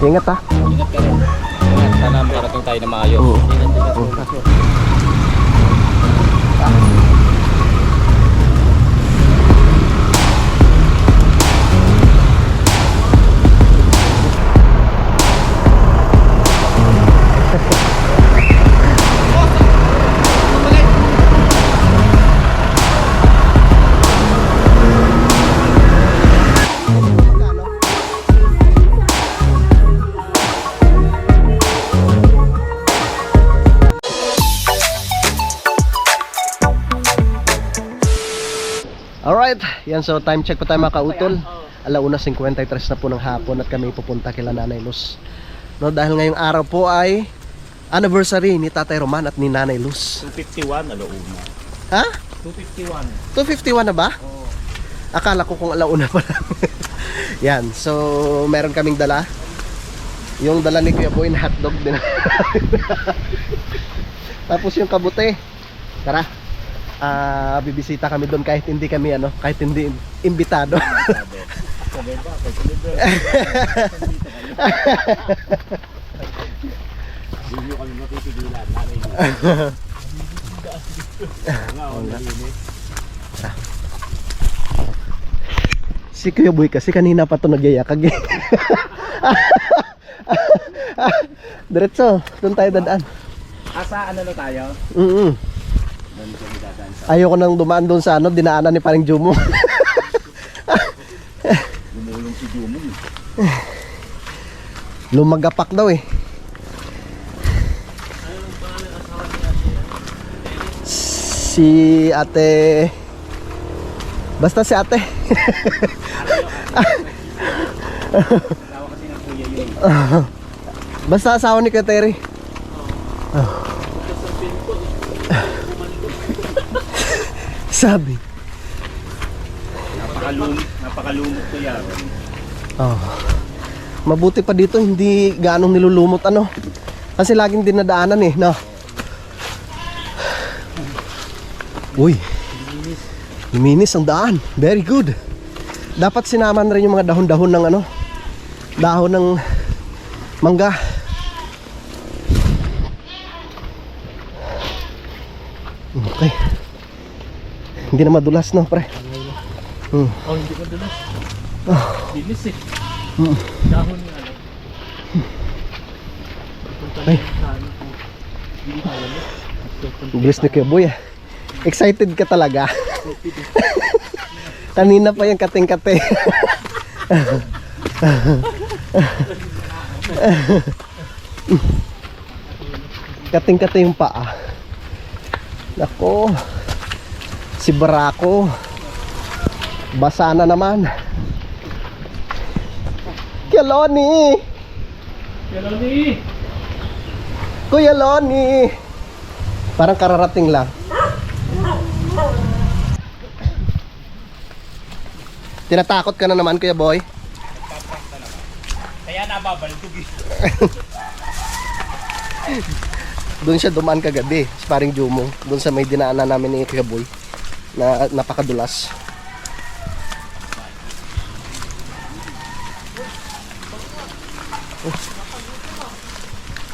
Ingat ha. Ingat ka rin. Sana makarating tayo na maayos. Oo. Ingat. Alright, yan, so time check pa tayo mga kautol. 1:53 na po ng hapon at kami pupunta kila Nanay Luz. No, dahil ngayong araw po ay anniversary ni Tatay Roman at ni Nanay Luz. 251 alauna. Ha? 251. 2:51 na ba? Oo. Akala ko kung alauna pa lang. Yan, so meron kaming dala. Yung dala ni Kuya Boy na hotdog din. Tapos yung kabute. Tara. Bibisita kami doon kahit hindi kami kahit hindi imbitado. Sabi ba, celebrate. Hindi nyo kami matipigilan. Nanay nyo. Nga, nalinis. Si Kuya Boy kasi kanina pa ito nagyayakag eh. Diretso, doon tayo dadaan. Asa ano na tayo? Doon kami dadaan sa... Ayoko nang dumaan doon sa dinaanan ni Paring Jumo. Lumulong si Jumo. Lumagapak daw eh. Si ate... Basta si ate. Tawa kasi ng kuya yun. Basta asawa ni Kuya Terry. Sabi. Napakalumot ko yan. Mabuti pa dito hindi ganong nilulumot kasi laging dinadaanan eh, no. Uy. Luminis ang daan. Very good. Dapat sinaman rin yung mga dahon-dahon ng dahon ng mangga. Okay. Hindi na madulas, no, pre? Oh, hindi ko dulas. Bilis eh. Dahon nga lang. Ay. Bilis ni Kuya Boy. Excited ka talaga. Kanina pa yung kating-kate. Kating-kate yung paa. Nako. Si Barako. Basa na naman. Kuya Loni. Kuya Loni. Parang kararating lang. Tinatakot ka na naman, Kuya Boy. Kaya nababaldog eh. Doon siya dumaan kagabi, si Paring Jumo. Doon sa may dinaanan namin ni Kuya Boy na napakadulas.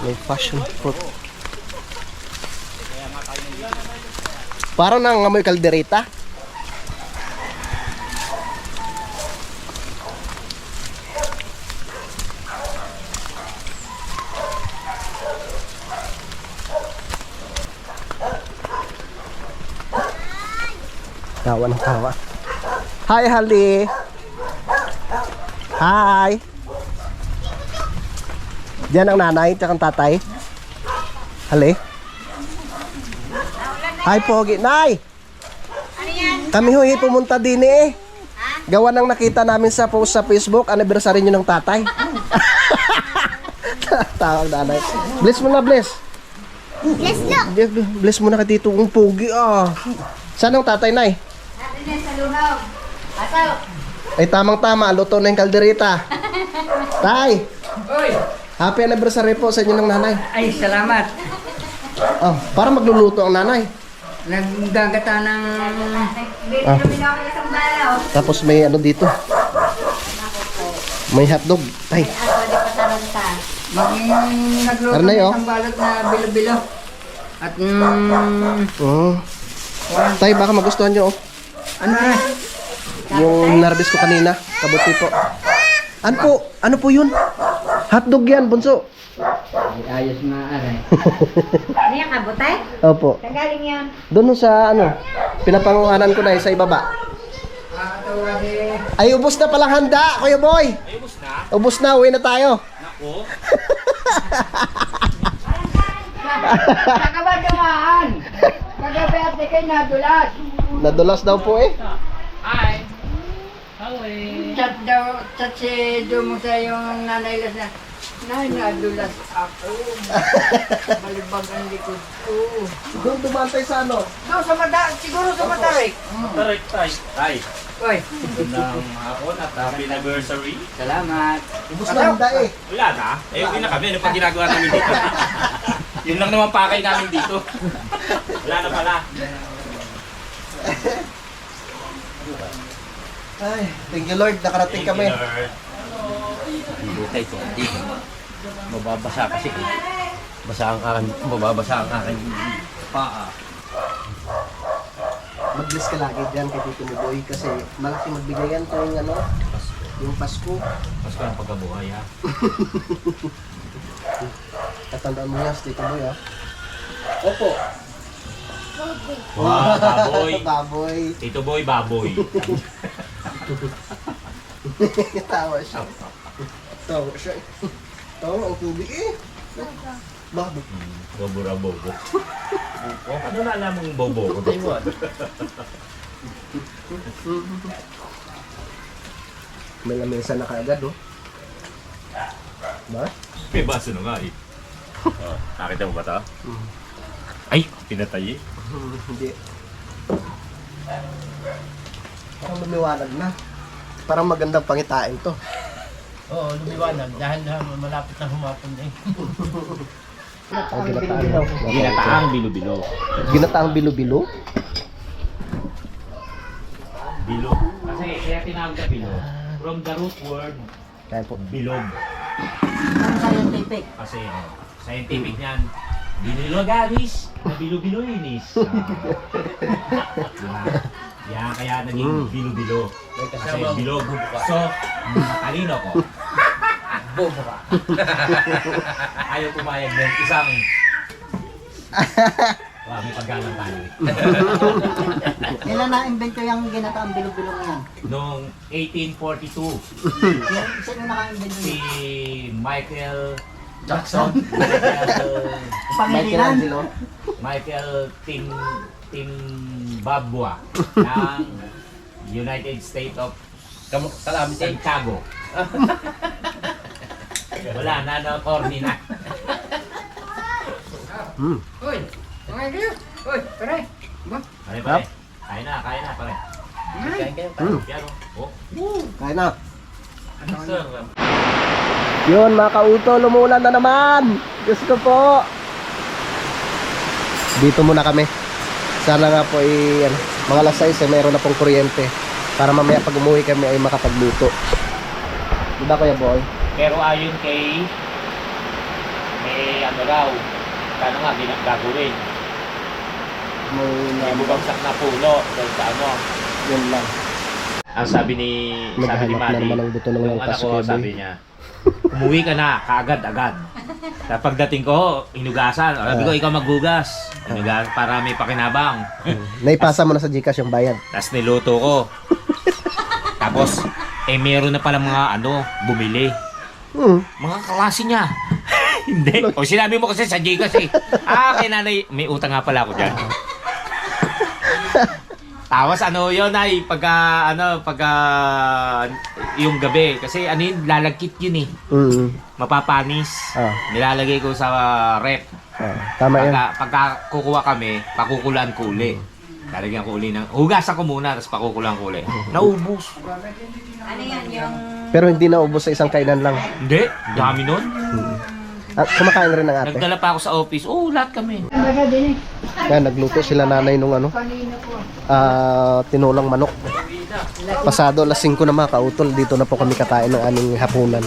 May passion fruit. Parang nangangamoy kaldereta. Tawa ng tawa. Hi, Hali. Hi. Diyan ang nanay at ang tatay. Hali. Hi, Pogi. Nay! Kami huy pumunta din eh. Gawa nang nakita namin sa post sa Facebook, anniversary nyo ng tatay. Tawag nanay. Bless mo na, bless. Bless no. Bless mo na ka dito kung Pogi ah. Saan ang tatay, Nay? Sa luhaw. Asaw. Ay tamang-tama, luto na yung kaldereta. Tay! Oy! Happy anniversary po sa inyo ng nanay. Ay, salamat. Oh, para magluluto ang nanay. Naggagata ng... Tapos may dito. May hotdog. Tay. maging nagluto Aray, ng oh. isang balot na bilo-bilo. At Oh. Tay, baka magustuhan nyo, oh. ano rin? Yung narbis ko kanina, kabuti po. Ano po yun? Hotdog yan, bunso. Ayos nga aray. Ano yung kabutay? Opo. Saan galing yan? Doon sa pinapangunganan ko na sa ibaba. Ay, ubos na palang handa, Kuya Boy. Ay, ubos na. Ubos na, uwi na tayo. Nako. Nakabadumaan! Kagabi at ikay nadulas. Nadulas daw po eh. Hi. Hello. Chat si Dumo sa yung nanay Las na, Nay, nadulas ako. Balibag ang likod ko. Doon dumantay sa ano? No, siguro sa matarik. Tarik tay. Tay. Uy, Magandang hapon at happy anniversary. salamat. Ubos na handa eh. Wala na. Eh, uwi na kami. Ano pa ginagawa namin dito? Yun lang naman pakay namin dito. Wala na pala. Ay, thank you Lord, nakarating kami. Bukay ko. Mababasa kasi. Mababasa ang aking paa. Mag-bless ka lagi dyan kay Tito Boy kasi malaki magbigay yan tuwing yung Pasko. Pasko ng pagkabuhay ha. Katandaan mo yan, Tito Boy ha. Opo. Wow, baboy. Baboy. Tito Boy, baboy. Tawa siya. Tawa siya. Tawa ang tubig eh. Bakit? Bobo-rabobo. Oh, ano na alam mong bobo ko? May lamesa na kaagad oh. Ba? May baso na nga eh. Oh, nakita mo ba ito? Ay, pinatay eh. Hindi. Parang lumiwanag na. Parang magandang pangitain to. Oo, lumiwanag dahil malapit na humapon eh. Ang ginataan daw. Ginataang bilo-bilo. Ginataang bilo-bilo? Bilo. Kasi kaya tinawag na bilo. From the root word, Kaya po. bilog. Scientific. Kasi scientific niyan, binilogaris na bilo-biloinis. Yan kaya naging bilo-bilo. Kasi bilog. So, matalino ko. Bobo ka. Ayaw pumayag ng isang may paggalang tayo eh. Kailan na-invento yung ginataang bilog-bilog yan? Noong 1842, Sino naka-invento si yun? Michael Jackson. Pangilinan? Michael Timbabua ng United States of Chicago. Wala na, corny na. Uy, mga kayo. Uy, pare. Ba? Pare, pare. Kain na, pare. Piano. Oh, Kaya na. sir. Yun mga kauto, lumulan na naman. Diyos ko po. Dito muna kami. Sana nga po mga alas 6 meron na pong kuryente. Para mamaya pag umuwi kami ay makapagluto. Diba Kuya Boy? Pero ayon kay ano raw, kano nga gagawin? May bubagsak na puno doon sa ano. Yun lang. Ang sabi ni Naghahanap na Manny, naman ng buto ng yung langkas, anak ko, Kuya Boy. sabi niya, umuwi ka na, kaagad-agad. Tapos pagdating ko, hinugasan. Sabi ko, ikaw maghugas. Hinugas para may pakinabang. Naipasa mo na sa Gcash yung bayad. Tapos niluto ko. Tapos, meron na pala mga bumili. Mga klase niya. Hindi. O sinabi mo kasi sa Gcash eh. Kay nanay, may utang nga pala ako dyan. Tapos yun ay pagka yung gabi kasi lalagkit yun eh. Mapapanis. Nilalagay ko sa rep. Tama yan. Pagka kukuha kami, pakukulaan ko uli. Lalagyan ko uli ng hugasan ko muna tapos pakukulaan ko uli. Naubos. Ano yan yung... Pero hindi na ubos sa isang kainan lang. Hindi, dami nun. Kumakain rin ng ate. Nagdala pa ako sa office. Lahat kami. Yan, nagluto sila nanay nung tinulang manok. Pasado alas 5 na mga kautol. Dito na po kami kakain ng aming hapunan.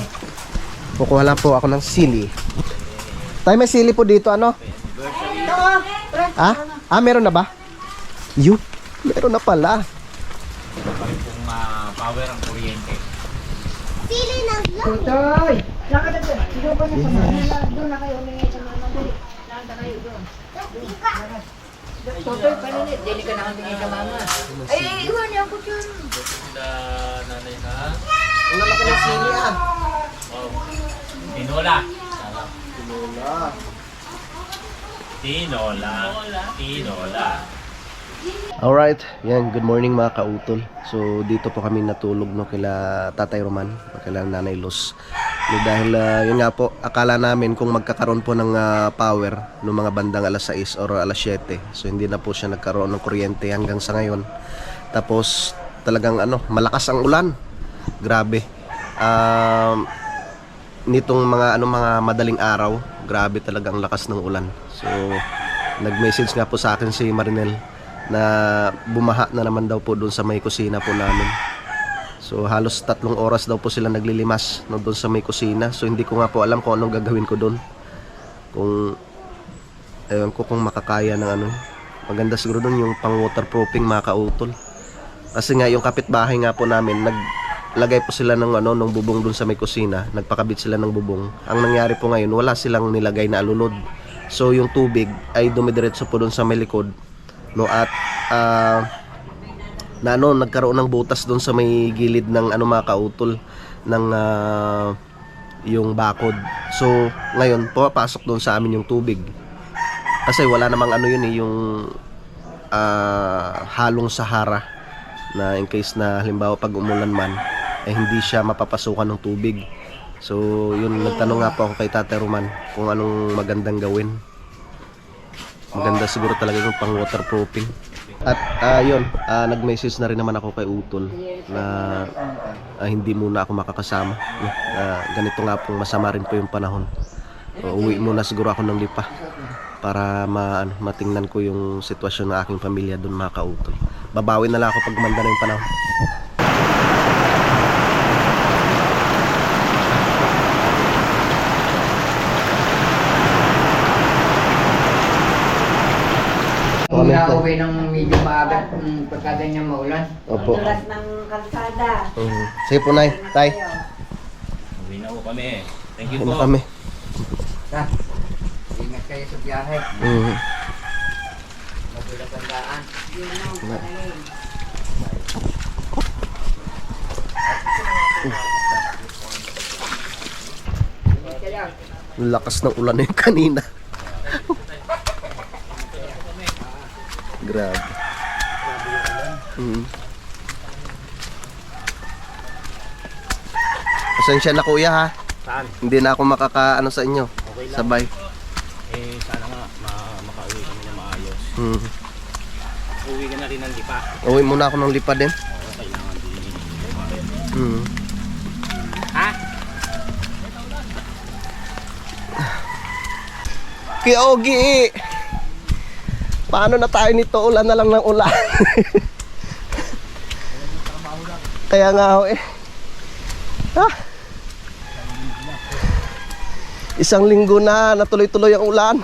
Kukuha lang po ako ng sili. Tayo may sili po dito, ano? Meron na ba? Yun, meron na pala. Ito pa rin pong power ang kuryente. Tutoy! Lakad na doon. Doon pa niya sa Manila. Doon na kayo ulit sa Manila. Lakad na kayo doon. Tutoy, paninit. Dili ka nakabigay sa mama. Ay, iwan niya ako dyan. Nanay na. Ang lalaki ng sili, ah. Tinola. Tinola. Tinola. Alright, yan, good morning mga kautol. So dito po kami natulog no kila Tatay Roman, kila Nanay Luz. Dahil yun nga po, akala namin kung magkakaroon po ng power no mga bandang alas 6 or alas 7. So hindi na po siya nagkaroon ng kuryente hanggang sa ngayon. Tapos talagang malakas ang ulan. Grabe. Nitong mga mga madaling araw, grabe talaga ang lakas ng ulan. So nag-message nga po sa akin si Marinel na bumaha na naman daw po doon sa may kusina po namin. So halos 3 oras daw po sila naglilimas no, doon sa may kusina. So hindi ko nga po alam kung anong gagawin ko doon. Kung ewan ko kung makakaya ng maganda siguro doon yung pang waterproofing mga kautol. Kasi nga yung kapitbahay nga po namin naglagay po sila ng ng bubong doon sa may kusina. Nagpakabit sila ng bubong. Ang nangyari po ngayon, wala silang nilagay na alulod. So yung tubig ay dumidiretso po doon sa may likod. No, at nagkaroon ng butas doon sa may gilid ng mga kautol ng yung bakod. So ngayon pumapasok doon sa amin yung tubig. Kasi wala namang yun yung halong Sahara na in case na halimbawa pag umulan man hindi siya mapapasukan ng tubig. So yun, nagtanong nga po ako kay Tatay Roman kung anong magandang gawin. Maganda siguro talaga yung pang waterproofing. At yun, nag-message na rin naman ako kay Utol na hindi muna ako makakasama. Ganito nga pong masama rin po yung panahon. Uwi muna siguro ako ng Lipa para matingnan ko yung sitwasyon ng aking pamilya doon mga kautol. Babawi na lang ako pag manda na yung panahon. Kung nauwi ng medyo maaga pagkaganyan maulan. Opo. Tulas ng kalsada. Sige po, Nay. Tay. Uwi na po kami. Thank you Ano po. kami? Ingat kayo sa biyahe. Magulat ang daan. Lakas ng ulan na yung kanina. Grabe. Pasensya na kuya ha. Saan? Hindi na ako sa inyo. Okay lang. Sabay. Sana nga makauwi kami na maayos. Uwi ka na rin ng Lipa. Uwi muna ako ng Lipa din. Kailangan din. Ha? Kuya Ogie, paano na tayo nito? Ulan na lang ng ulan. Kaya nga ho Isang linggo na natuloy-tuloy ang ulan.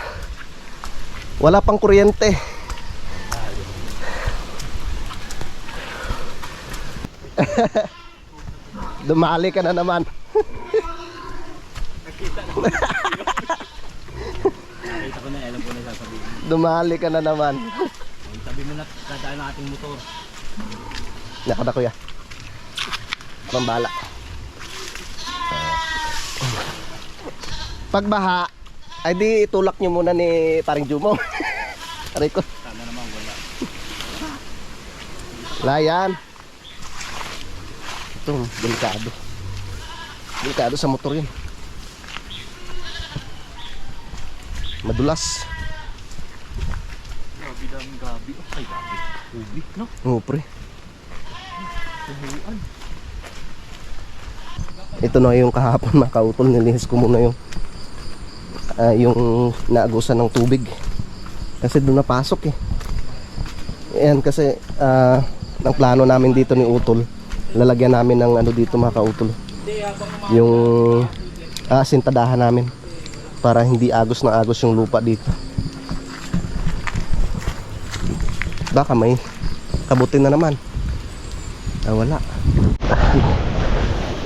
Wala pang kuryente. Dumali ka na naman. Nakita ko na, alam ko na sasabihin. Dumali ka na naman. Sabi mo na dadaan ng ating motor. Nako na kuya. Pambala. Pagbaha, ay di itulak nyo muna ni paring Jumo. Aray ko. Sana naman wala. Layan. Ito, delikado. Delikado sa motor yun. Madulas. Gabi lang, gabi. Ay, gabi. Ubi, no? Oo, pre. Ito na yung kahapon na kautol. Nilihis ko muna yung naagusan ng tubig. Kasi doon napasok eh. Ayan kasi ang plano namin dito ni Utol, lalagyan namin ng dito mga kautol. Yung Sintadahan namin para hindi agos na agos yung lupa dito. Baka may kabutin na naman. Wala.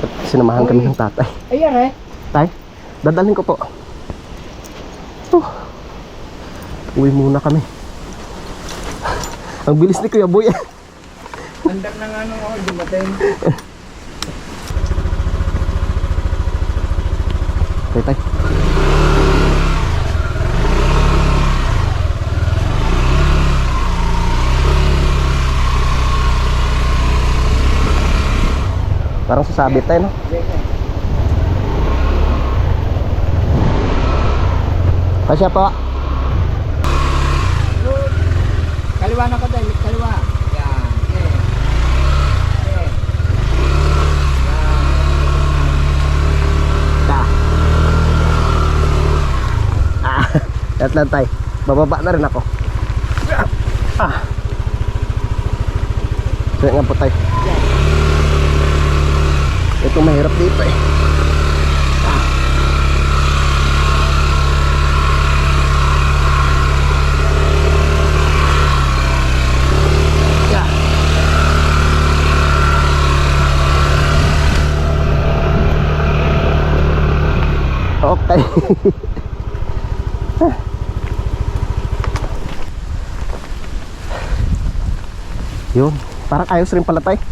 At sinamahan kami ng tatay. Ayan eh. Tay, dadalhin ko po. Uwi muna kami. Ang bilis ni Kuya Boy. Andak na nga nung ako dumating. Tay. Parang sasabit tayo, no? Kasya po. Kaliwa na ka dahil, kaliwa. Yan. At lang tay. Bababa na rin ako. Sige nga po tay. Ito mahirap dito eh. Okay. Yun, parang ayos rin pala tay. Hindi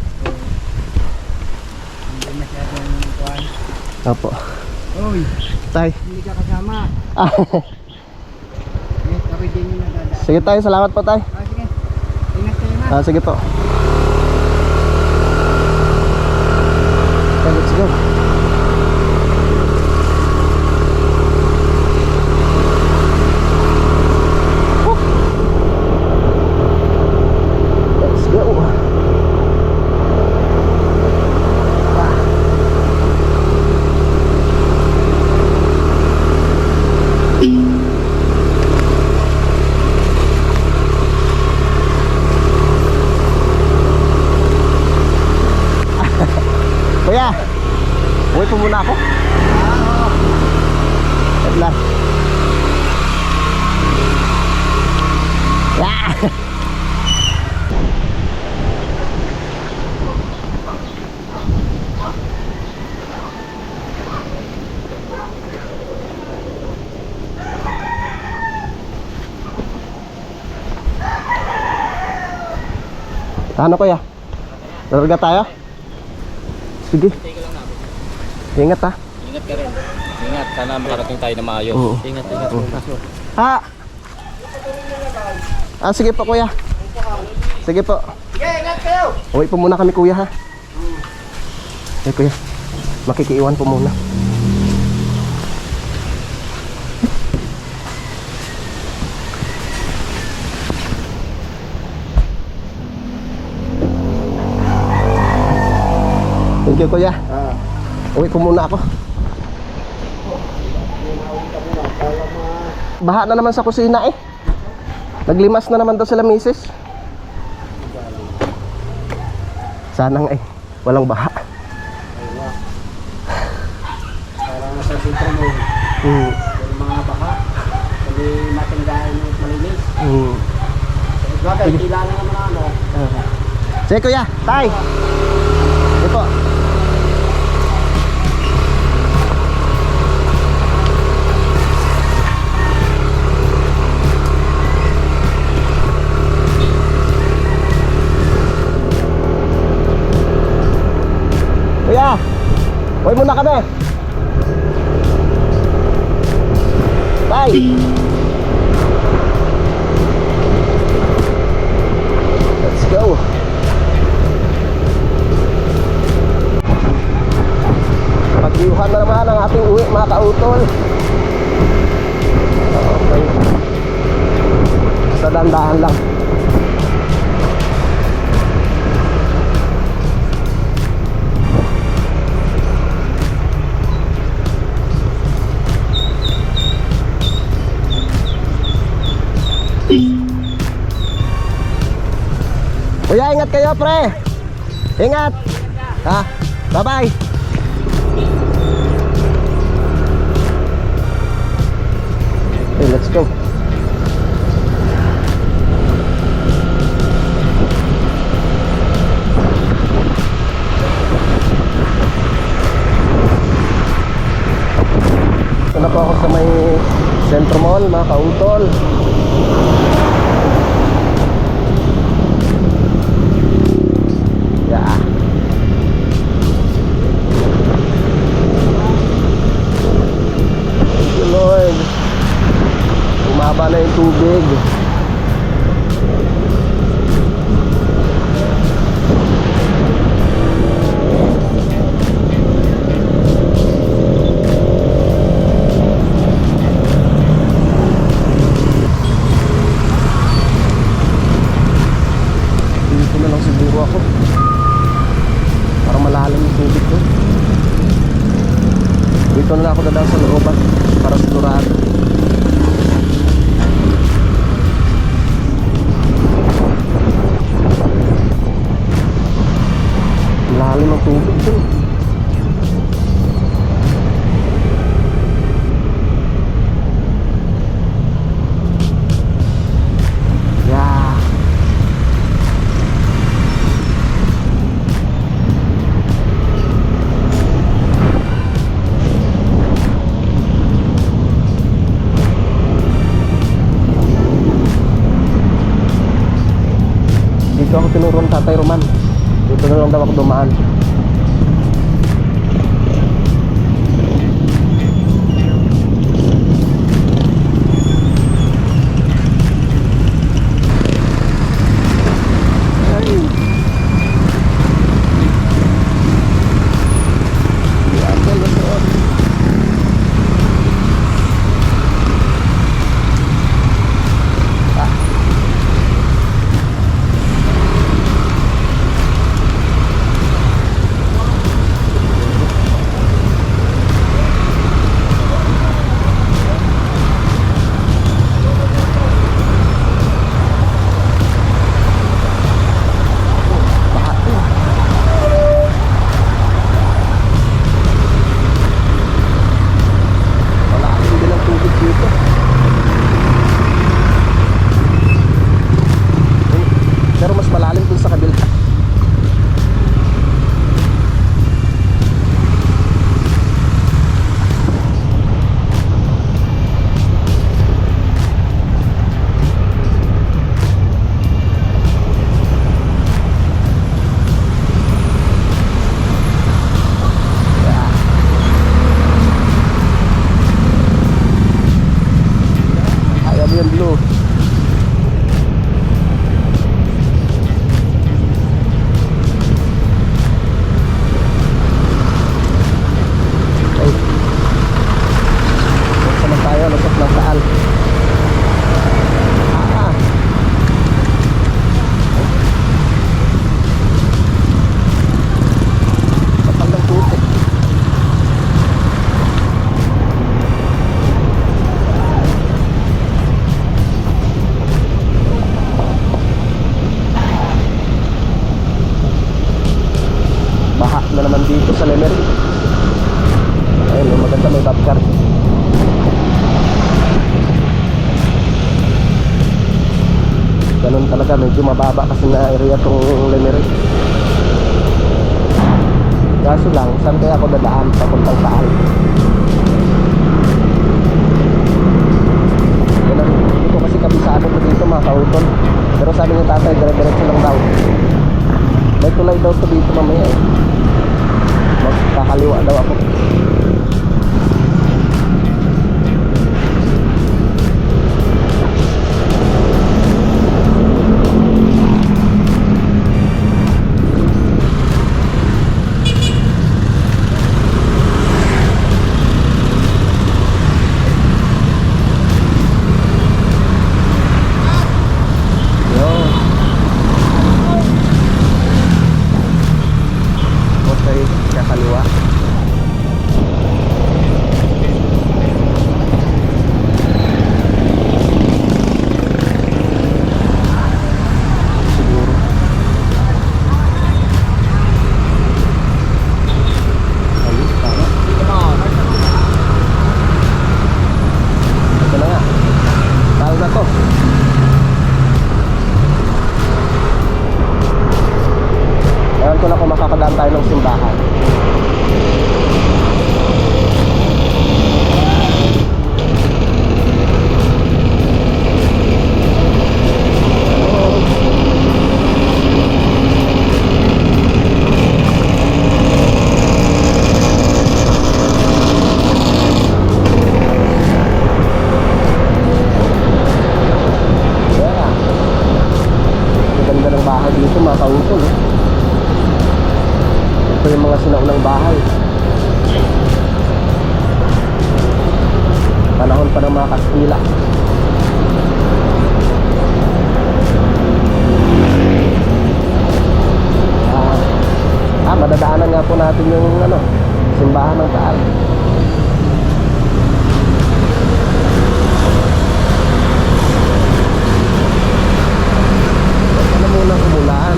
masyadong kuhan. Opo. Uy, Tay. hindi ka kasama. Ako din yung nadadaan. Sige tay, salamat po tay. Sige. Ingat kayo na. Sige po. Okay, let's go. Let's go. Kuya, uwi po muna ako. Wait lang. Ano kuya? Larga tayo? Sige. Ingat ha. Ingat ka rin. Ingat, sana makarating tayo na maayos. Oo. Ingat. Ha? Sige po kuya. Sige po. Sige, ingat kayo. Uwi po muna kami kuya ha. Kuya, makikiiwan po muna. Thank you kuya. Uwi po muna ako. Baha na naman sa kusina eh. Naglimas na naman daw sila misis. Sana nga eh, walang baha. Parang nasa sentro mo, yung mga baka, hindi matanggahan yung malinis. Bagay, tila na naman ano. Sige kuya, tay. Ito. Kuya, uwi muna kami. Tay. Let's go. Pag-iuhan na naman ang ating uwi mga kautol. Okay. Sa dandahan lang. Kuya, ingat kayo pre. Ingat. Ha? Bye-bye. Dito na po ako sa may Centro Mall, mga kautol. Yeah. Thank you, Lord. Bumaba na yung tubig. Dito na lang siguro ako. Parang malalim yung tubig ko. Dito na lang ako dadaan sa looban para sigurado. Malalim ang tubig ko. Yeah. Dito ako tinuro ng Tatay Roman. Dito na lang daw ako dumaan. Ay. Yan, doon. Malalim din ang tubig dito. Pero mas malalim dun sa kabila. Ayaw yan blue. Ay. Buksan na tayo, lusot ng taal. Ah. Kapal ng putik. Baha na naman dito sa Lemery. Ayun, maganda may bobcar. Ganun talaga, medyo mababa kasi na area tong Lemery. Kaso lang, saan kaya ako dadaan papuntang Taal? Ganun, hindi ko kasi kabisado ko dito mga kautol. Pero sabi ni tatay, dire-diretso lang daw. May tulay daw to dito mamaya eh. Magkakaliwa daw ako. Okay, kakaliwa. pa ng mga Kastila. Madadaanan nga po natin yung simbahan ng Taal. Ano muna kumulaan?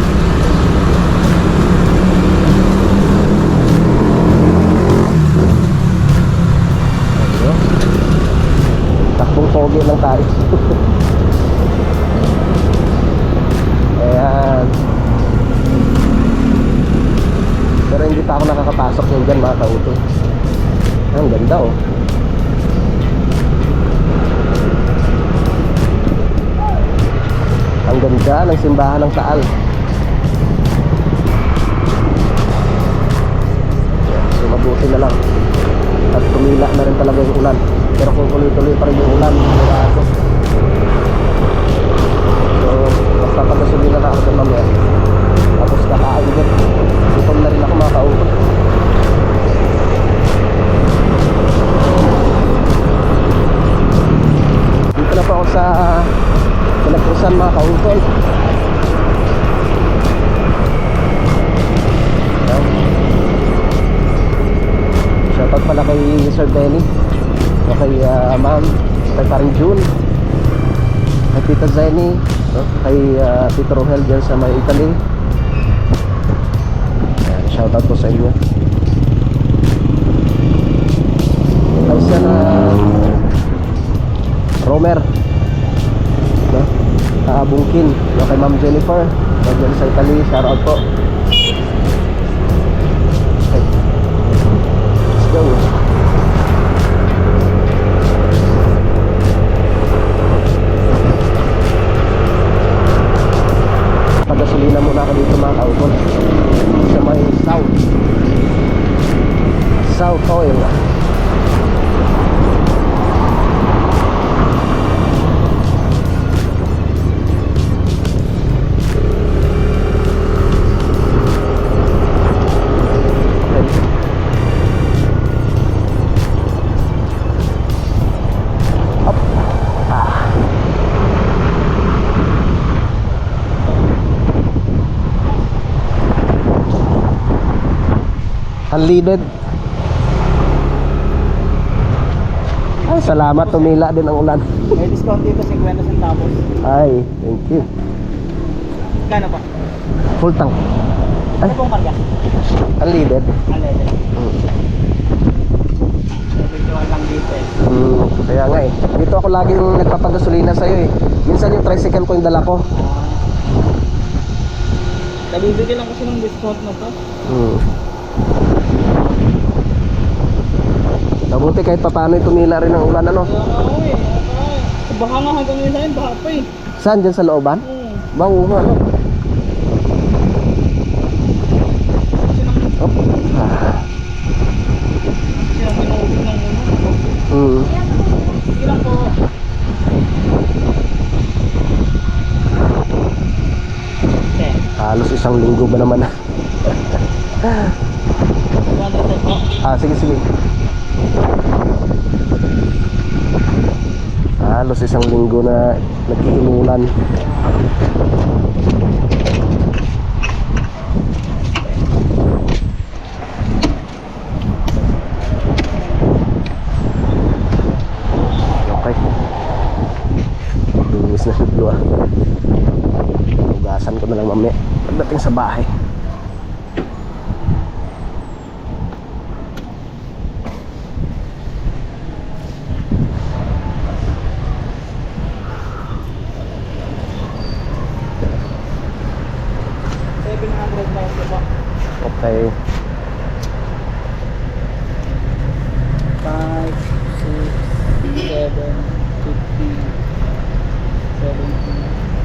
Takbong pogi lang tayo. Ayan. Pero hindi pa ako nakakapasok yung dyan mga kautol. Ang ganda oh. Ang ganda ng simbahan ng Taal. So mabuti na lang at tumila na rin talaga yung ulan. Pero kung tuloy-tuloy pa rin yung ulan, sigurado. So basta pagkasulila na ako doon mamaya. Tapos kakain din. Gutom na rin ako mga kautol. Dito na po ako sa Pinagpusan mga kautol. Shoutout pala kay Sir Benny o kay Ma'am, kay Paring June, kay Tita Zenny, kay Tito Rohel dyan sa may Italy. Shoutout po sa inyo. Kay Sir Romer, no? Bungkin, no? Kay Ma'am Jennifer dyan sa Italy, shoutout po. Okay. Let's go. Pagasolina muna ako dito mga kautol sa may South Oil. Unleaded. Ay, salamat, tumila din ang ulan. May discount dito 50 centavos. Ay, thank you. Kano pa? Full tank. Ano pong marka? Unleaded. Unleaded. Medyo lang dito eh. Kaya nga eh. Dito ako laging nagpapagasolina sa'yo eh. Minsan yung tricycle ko yung dala ko. Nabibigyan lang kasi ng discount na to. Mabuti kahit papaano tumila rin ang ulan ano. Oo eh. Baka nga hanggang ngayon sa'yo, baka pa eh. Saan? Dyan sa looban? Bango nga ano. Op. Kasi nang pinuubig ng muna. Sige lang po. Okay. Halos isang linggo ba naman. Sige sige. Halos isang linggo na nag-iinulan. Okay. Lumis na sudlo ah. Hugasan ko na lang mamaya pagdating sa bahay. Okay. 5, 6, 7, 50, 70,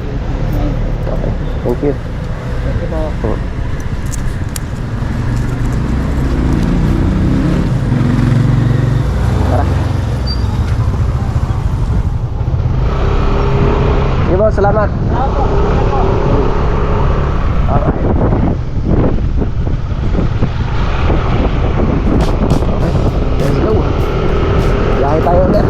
80, 90. Okay. Thank you. Thank you po. Tara. Sige po, salamat. Alright. Okay, let's go. Biyahe tayo ulit.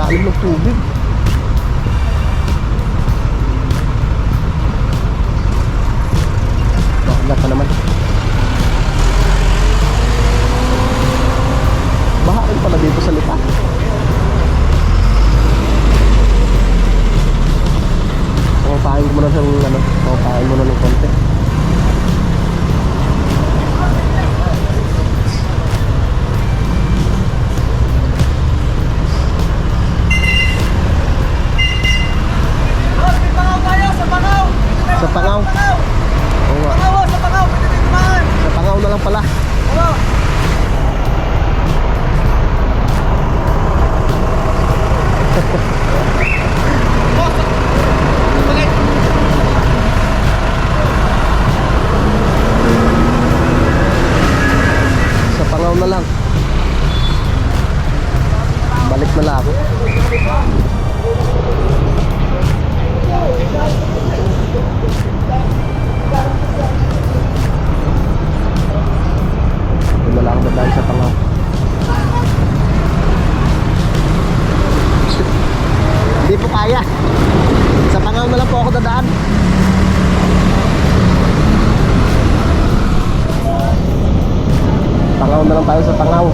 lalim ng tubig. Wala pa naman. Baha rin pala dito sa Lipa. Papain ko muna ng ano, papain muna ng konti. Sa Pangaw. Oo nga. Sa Pangaw na lang pala. Sa Pangaw na lang. Balik na lang ako. Wala akong dadaan sa Pangaw. Hindi po kaya. Sa Pangaw na lang po ako dadaan. Pangaw na lang tayo sa Pangaw.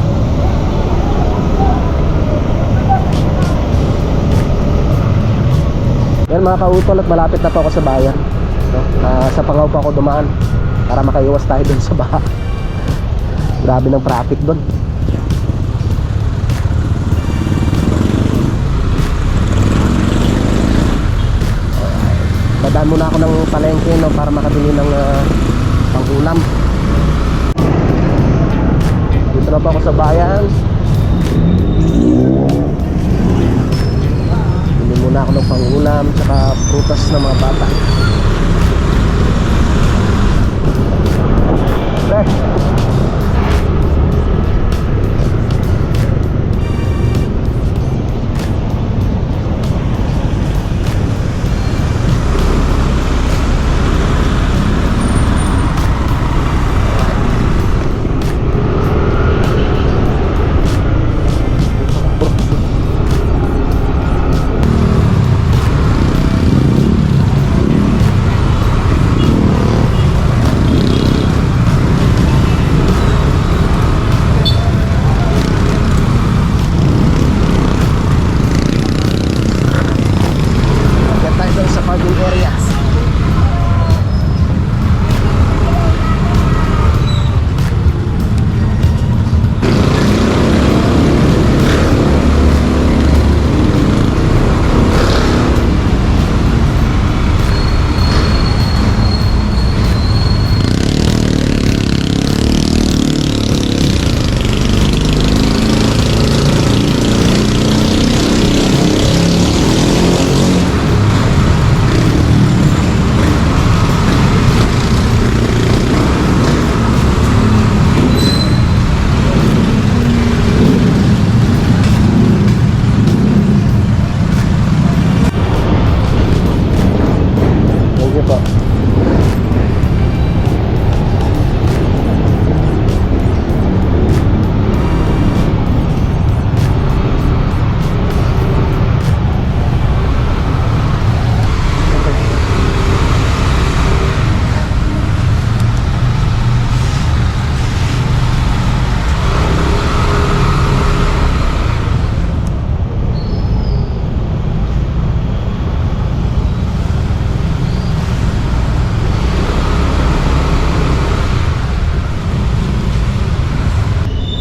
Yan mga kautol, at malapit na po ako sa bayan. No? Sa Pangaw pa ako dumaan para makaiwas tayo dun sa baha. Grabe ng traffic dun. Dadaan muna ako ng palengke, no, para makabili ng pang-ulam. Dito na po ako sa bayan. Bili muna ako ng pang-ulam tsaka prutas ng mga bata. Okay.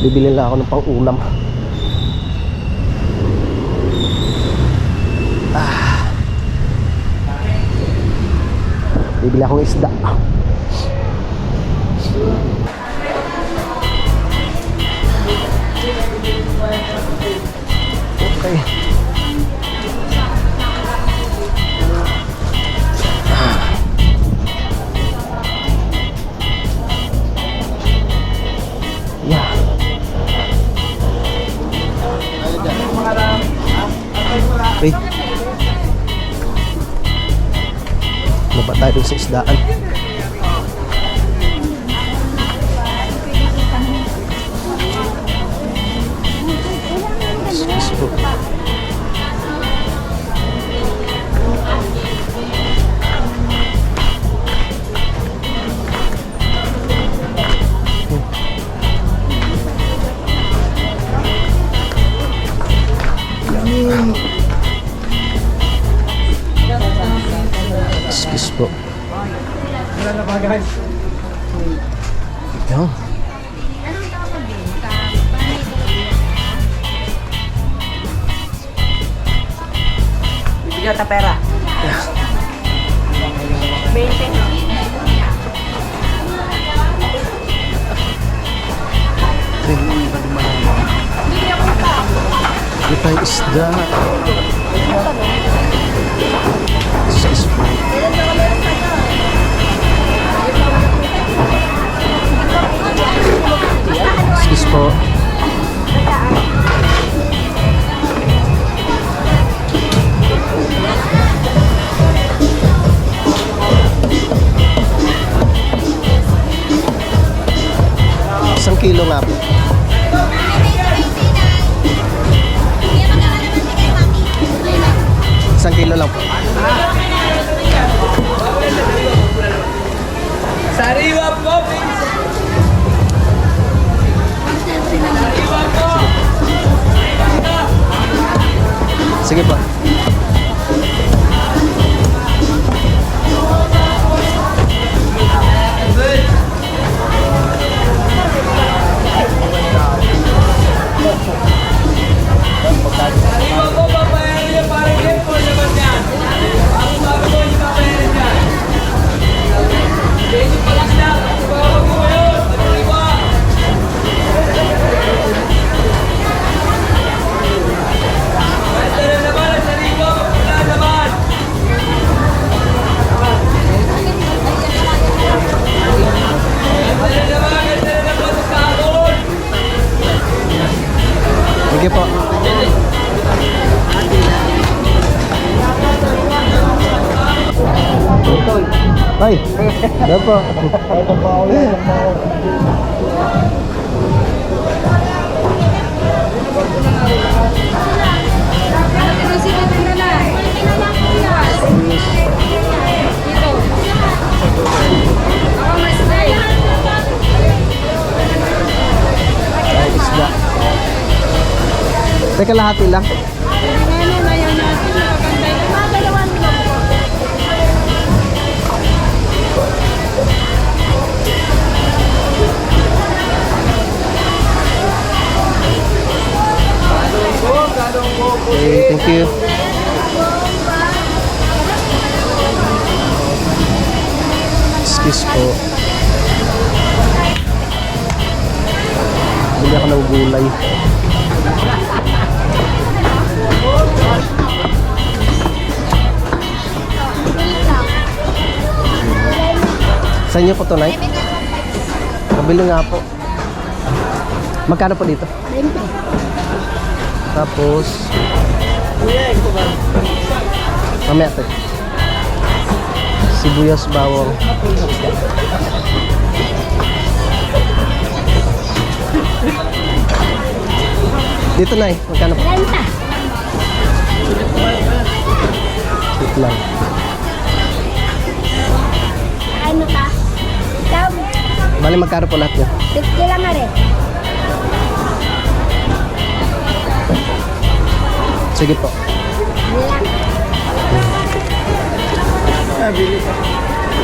Bibili lang ako ng pang-ulam. Bibili akong isda. Okay. Yeah. Okay. Baba tayo dun sa isdaan. Excuse po. Excuse po. Yan. Bigyan ta pera. 20. Ito yung isda. Excuse po. Excuse po. Isang kilo nga po. Isang kilo lang po. Sariwa po! Sige po. Sige po. Ay, ano po? Ay, isda. Teka, lahati lang. Okay, thank you. Excuse po. Bili ako ng gulay. Sa inyo po to, Nay? Kabili nga po. Magkano po dito? 20. Tapos mamaya ito. Sibuyas, bawang. Dito, Nay. Magkano po? 30. Dito lang. Ano ka? Ikaw, Bali, magkano po lahat yan? 50 lang nga rin. Sige po.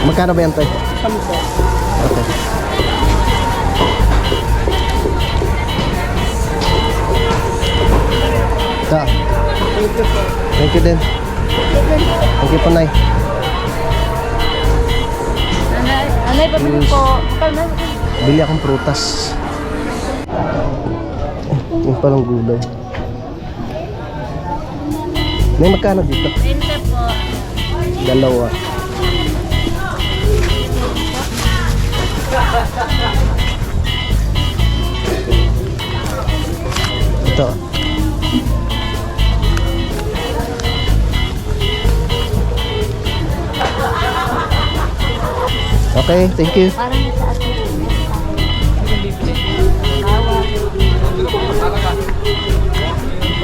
Magkano ba yan, Tay? 10. Okay. Da. Thank you din. Thank you po, Nay. Anay, pabili po. Bili akong prutas. Yung palang gulay. May magkano dito? 20 po. Dalawa. Ito. Okay, thank you. Parang sa atin.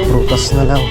Prutas na lang.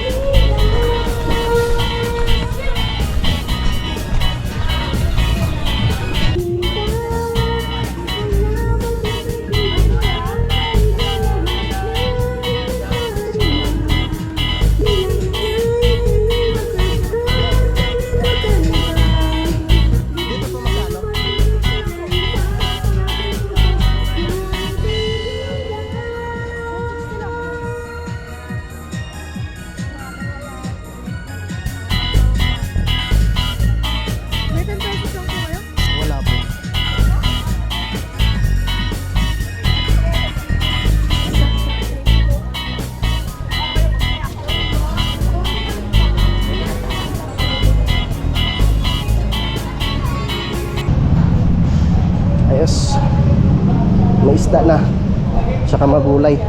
tsaka magulay.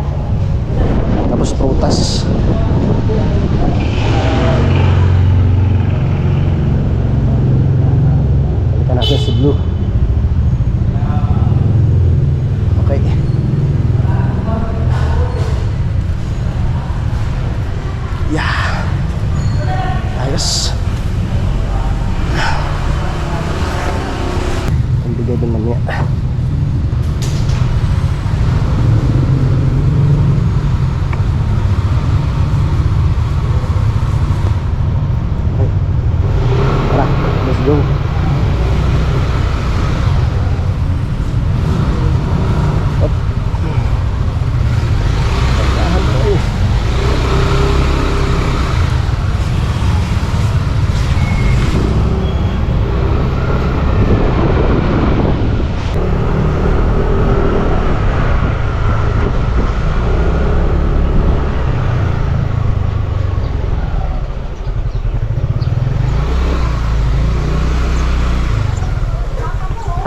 Tapos prutas. Balikan natin si Blue. Okay. Yeah. Ayos. Ang bigay din mamaya. Okay. Tara, let's go. Up. Pagkahan mo eh.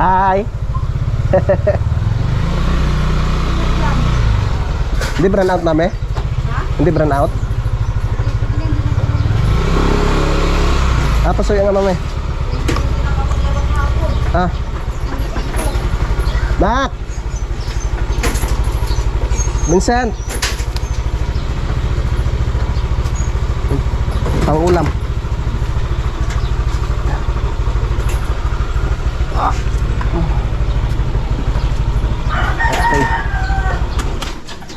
Hi. Hindi brand out mami? Hindi brand out? Pasuyo nga mami. Nak. Vincent. Pang-ulam. Okay.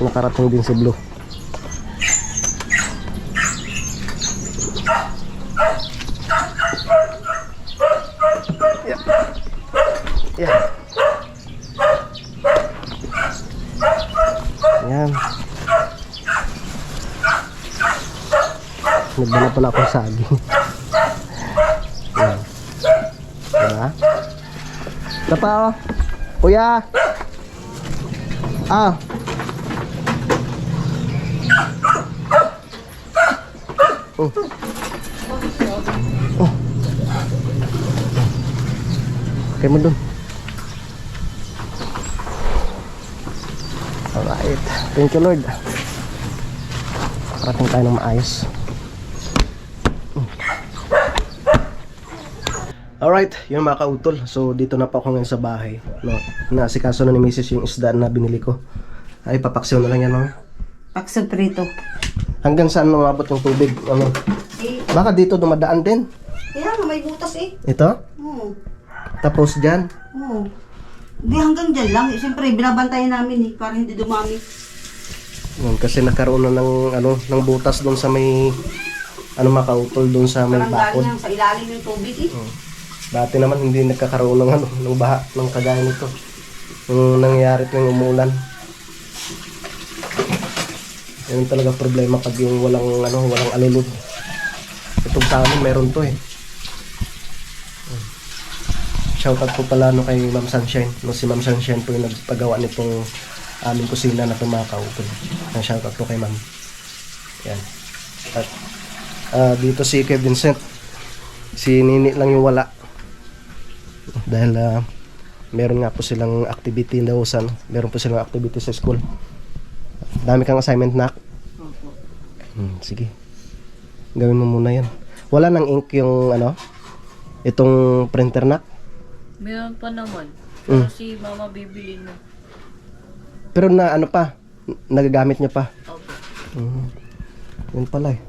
Nakarating din si Blue. Yeah. Yan. Nagdala pala akong saging. Yan. Diba? Ito pa oh. Kuya. Ah. Oh. Oh. Okay mo dun. Alright. Thank you Lord. Parating tayo ng maayos. Alright, yun mga kautol. So dito na po ako ngayon sa bahay, no? Naasikaso na ni Mrs. yung isda na binili ko. Ay, papaksiw na lang yan, mama. Pakso prito. Hanggang saan lumabot yung tubig? Ano? Baka dito dumadaan din. Kaya nga, may butas eh. Ito? Oo. Tapos dyan. Oo. Hindi hanggang dyan lang. Siyempre, binabantayan namin eh, para hindi dumami. Yun, kasi nagkaroon na ng butas doon sa may mga kautol doon sa may Parang bakod. galing sa ilalim yung tubig eh. Dati naman hindi nagkakaroon ng baha ng kagaya nito. Yung nangyayari tuwing umulan. Yan talaga problema pag yung walang alulod. Itong sa amin meron to eh. Shoutout po pala kay Ma'am Sunshine. Si Ma'am Sunshine po yung nagpagawa nitong aming kusina na tumakauton. Shoutout po kay Ma'am. Yan. At dito si Kay Vincent. Si Nini lang yung wala. Dahil meron nga po silang activity daw sa meron po silang activity sa school. Dami kang assignment nak. Sige. Gawin mo muna 'yan. Wala nang ink yung itong printer nak. Meron pa naman. Pero si mama bibili na. Pero na pa? Nagagamit niya pa. Opo. Yun pala eh.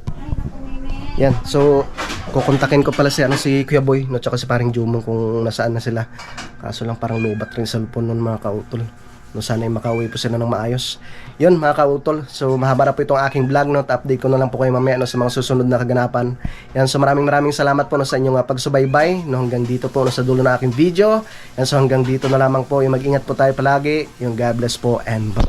Yan, so kukontakin ko pala si Kuya Boy, no, tsaka si paring Jumong kung nasaan na sila. Kaso lang parang lobat rin sa cellphone nun mga kautol. No, sana ay makauwi po sila ng maayos. Yun mga kautol, so mahaba na po itong aking vlog, no, update ko na lang po kayo mamaya sa mga susunod na kaganapan. Yan, so maraming salamat po sa inyong pagsubaybay, no, hanggang dito po sa dulo na aking video. Yan, so hanggang dito na lamang po, yung mag-ingat po tayo palagi, yung God bless po and bye.